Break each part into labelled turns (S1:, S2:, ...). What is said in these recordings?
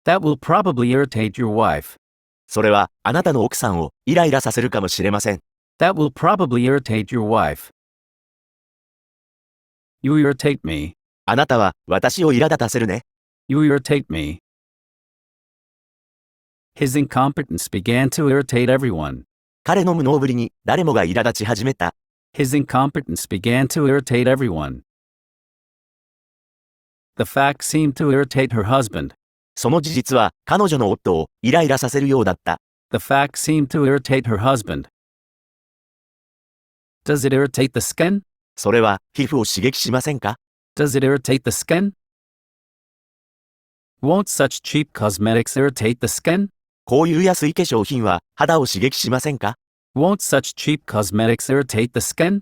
S1: That will probably irritate your wife.
S2: それはあなたの奥さんをイライラさせるかもしれません。
S1: That will probably irritate your wife. You irritate me.
S2: あなたは私を苛立たせるね。
S1: You irritate me. His incompetence began to irritate everyone.
S2: 彼の無能ぶりに誰もが苛立ち始めた。
S1: His incompetence began to irritate everyone. The fact seemed to irritate her husband.
S2: その事実は彼女の夫をイライラさせるようだった。
S1: The fact seemed to irritate her husband. Does it irritate the skin?
S2: それは皮膚を刺激しませんか？
S1: Does it irritate the skin? Won't such cheap cosmetics irritate the skin?
S2: こういう安い化粧品は肌を刺激しませんか？
S1: Won't such cheap cosmetics irritate the skin?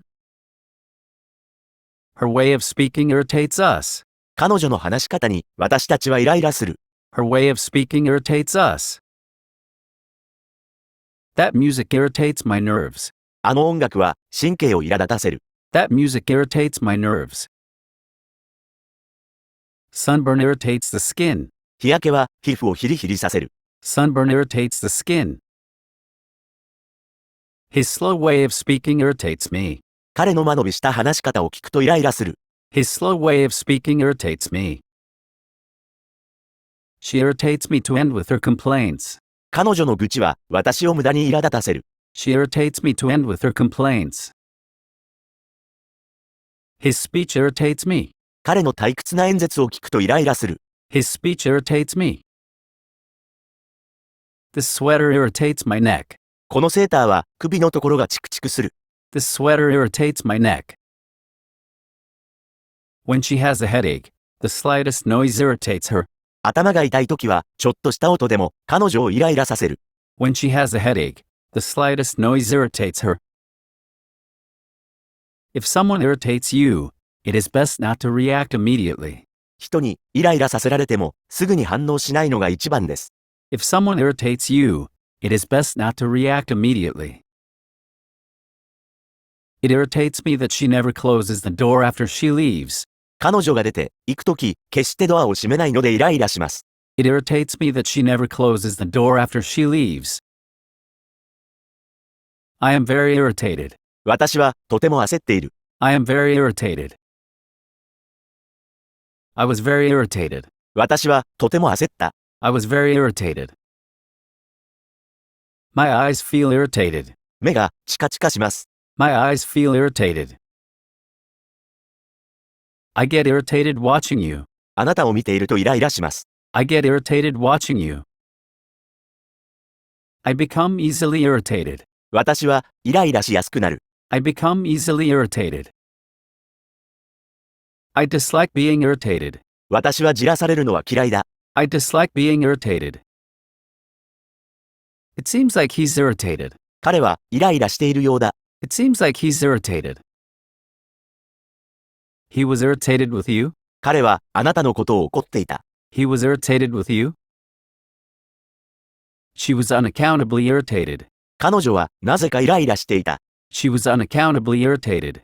S1: Her way of speaking irritates us.
S2: 彼女の話し方に私たちはイライラする。
S1: Her way of speaking irritates us. That music irritates my nerves.
S2: あの音楽は神経を苛立たせる。
S1: That music irritates my nerves. Sunburn irritates the skin.
S2: 日焼けは皮膚をヒリヒリさせる。
S1: Sunburn irritates the skin. His slow way of speaking irritates me.
S2: 彼の間延びした話し方を聞くとイライラする。
S1: His slow way of speaking irritates me. She irritates me to end with her complaints.
S2: 彼女の愚痴は私を無駄に苛立たせる。
S1: She irritates me to end with her complaints. His speech irritates me.
S2: 彼の退屈な演説を聞くとイライラする。
S1: His speech irritates me. This sweater irritates my neck.
S2: このセーターは首のところがチクチクする。
S1: This sweater irritates my neck. When she has a headache, the slightest noise irritates her.
S2: 頭が痛いときはちょっとした音でも彼女をイライラさせる。
S1: When she has a headache, the slightest noise irritates her. If someone irritates you, it is best not to react immediately.
S2: 人にイライラさせられてもすぐに反応しないのが一番です。
S1: If someone irritates you, it is best not to react immediately. It irritates me that she never closes the door after she leaves.
S2: 彼女が出て行くとき、決してドアを閉めないのでイライラします。
S1: It irritates me that she never closes the door after she leaves. I am very irritated.
S2: 私はとても焦っている。
S1: I am very irritated. I was very irritated.
S2: 私はとても焦った。
S1: I was very irritated. My eyes feel irritated.
S2: 目がチカチカします。
S1: My eyes feel irritated. I get irritated watching you.
S2: あなたを見ているとイライラします。
S1: I get irritated watching you. I become easily irritated.
S2: 私はイライラしやすくなる。
S1: I become easily irritated. I dislike being irritated.
S2: 私はじらされるのは嫌いだ。
S1: I dislike being irritated. It seems like he's irritated.
S2: 彼はイライラしているようだ。
S1: It seems like he's irritated. He was irritated with you?
S2: 彼はあなたのことを怒っていた。
S1: He was irritated with you? She was unaccountably irritated.
S2: 彼女はなぜかイライラしていた。
S1: She was unaccountably irritated.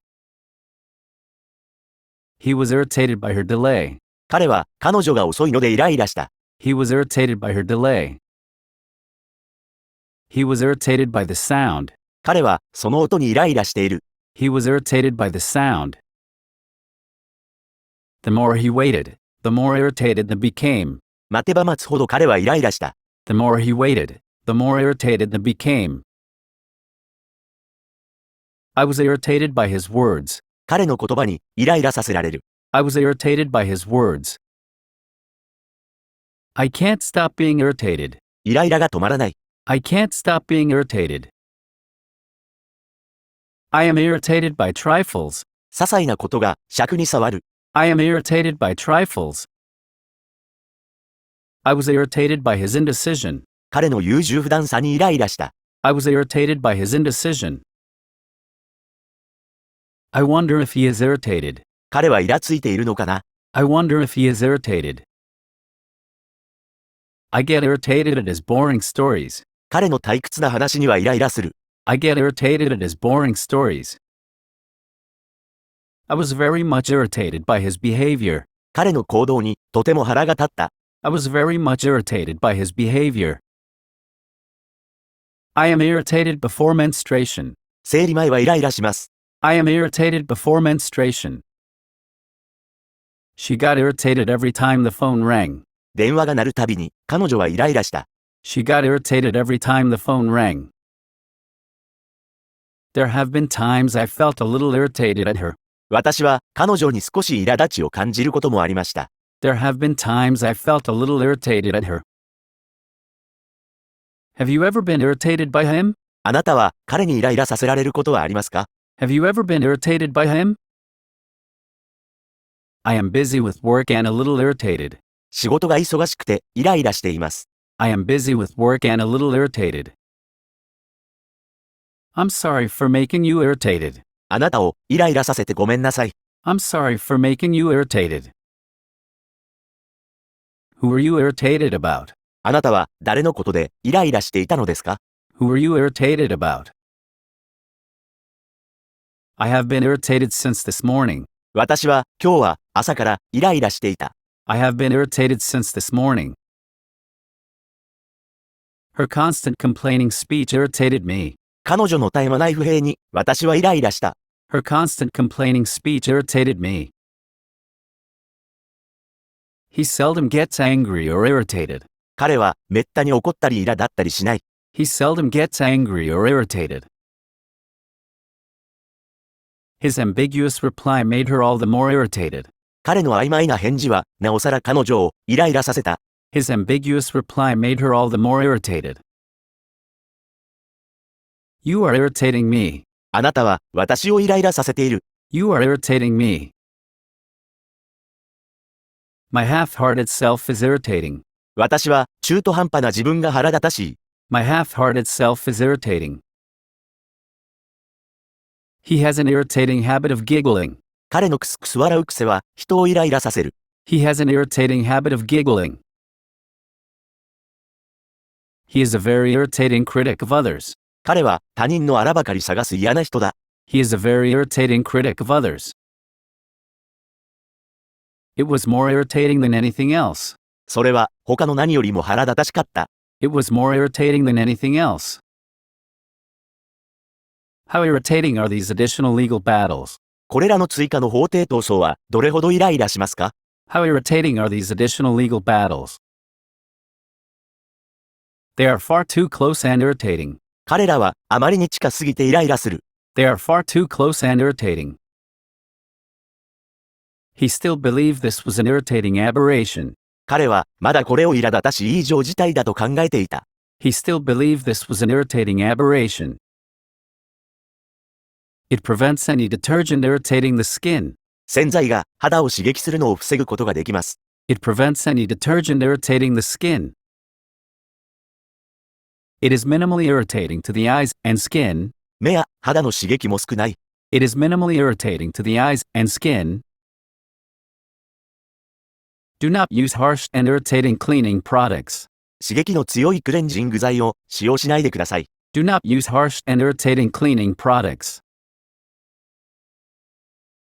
S1: He was irritated by her delay.
S2: 彼は彼女が遅いのでイライラした。
S1: He was irritated by her delay. He was irritated by the sound.
S2: 彼はその音にイライラしている。
S1: He was irritated by the sound. The more he waited, the more irritated he became.
S2: 待てば待つほど彼はイライラした。
S1: The more he waited, the more irritated he became. I was irritated by his words.
S2: 彼の言葉にイライラさせられる。
S1: I was irritated by his words. I can't stop being irritated.
S2: イライラが止まらない。
S1: I can't stop being irritated. I am irritated by trifles.
S2: 些細なことが尺に触る。
S1: I am irritated by trifles. I was irritated by his indecision.
S2: 彼の優柔不断さにイライラした。
S1: I was irritated by his indecision. I wonder if he is irritated.
S2: 彼はイラついているのかな。
S1: I wonder if he is irritated. I get irritated at his boring stories.
S2: 彼の退屈な話にはイライラする。
S1: I get irritated at his boring stories. I was very much irritated by his behavior.
S2: 彼の行動にとても腹が立った。
S1: I was very much irritated by his behavior. I am irritated before menstruation.
S2: 生理前はイライラします。
S1: I am irritated before menstruation. She got irritated every time the phone rang.
S2: 電話が鳴るたびに、彼女はイライラした。
S1: She got irritated every time the phone rang. There have been times I felt a little irritated at her.
S2: 私は彼女に少し苛立ちを感じることもありました。
S1: There have been times I felt a little irritated at her. Have you ever been irritated by him?
S2: あなたは彼にイライラさせられることはありますか？
S1: Have you ever been irritated by him? I am busy with work and a little irritated.
S2: 仕事が忙しくてイライラしています。
S1: I am busy with work and a little irritated. I'm sorry for making you irritated.
S2: あなたをイライラさせてごめんなさい。
S1: I'm sorry for making you irritated. Who were you irritated about?
S2: あなたは誰のことでイライラしていたのですか？
S1: Who were you irritated about? I have been irritated since this morning.
S2: 私は今日は朝からイライラしていた。
S1: I have been irritated since this morning. Her constant complaining speech irritated me.
S2: 彼女の絶え間ない不平に私はイライラした。
S1: Her constant complaining speech irritated me. He seldom gets angry or irritated.
S2: 彼はめったに怒ったり苛立ったりしない。
S1: He seldom gets angry or irritated. His ambiguous reply made her all the more irritated.
S2: 彼の曖昧な返事はなおさら彼女をイライラさせた。
S1: His ambiguous reply made her all the more irritated. You are irritating me.
S2: あなたは私をイライラさせている。
S1: You are irritating me. My half-hearted self is irritating.
S2: 私は中途半端な自分が腹立たしい。
S1: My half-hearted self is irritating. He has an irritating habit of giggling.
S2: 彼のクスクス笑う癖は人をイライラさせる。
S1: He has an irritating habit of giggling. He is a very irritating critic of others.
S2: 彼は他人のあらばかり探す嫌な人だ。
S1: He is a very irritating critic of others. It was more irritating than anything else.
S2: それは他の何よりも腹立たしかった。
S1: It was more irritating than anything else. How irritating are these additional legal battles?
S2: これらの追加の法廷闘争はどれほどイライラしますか？
S1: How irritating are these additional legal battles? They are far too close and irritating.
S2: 彼らはあまりに近すぎてイライラする。
S1: They are far too close and irritating. He still believed this was an irritating aberration.
S2: 彼はまだこれを苛立たしい異常事態だと考えていた。
S1: He still believed this was an irritating aberration. It prevents any detergent irritating the skin.
S2: 洗剤が肌を刺激するのを防ぐことができます。
S1: It prevents any detergent irritating the skin. It is minimally irritating to the eyes and skin.
S2: 目や肌の刺激も少ない。
S1: It is minimally irritating to the eyes and skin. Do not use harsh and irritating cleaning products.
S2: 刺激の強いクレンジング剤を使用しないでください。
S1: Do not use harsh and irritating cleaning products.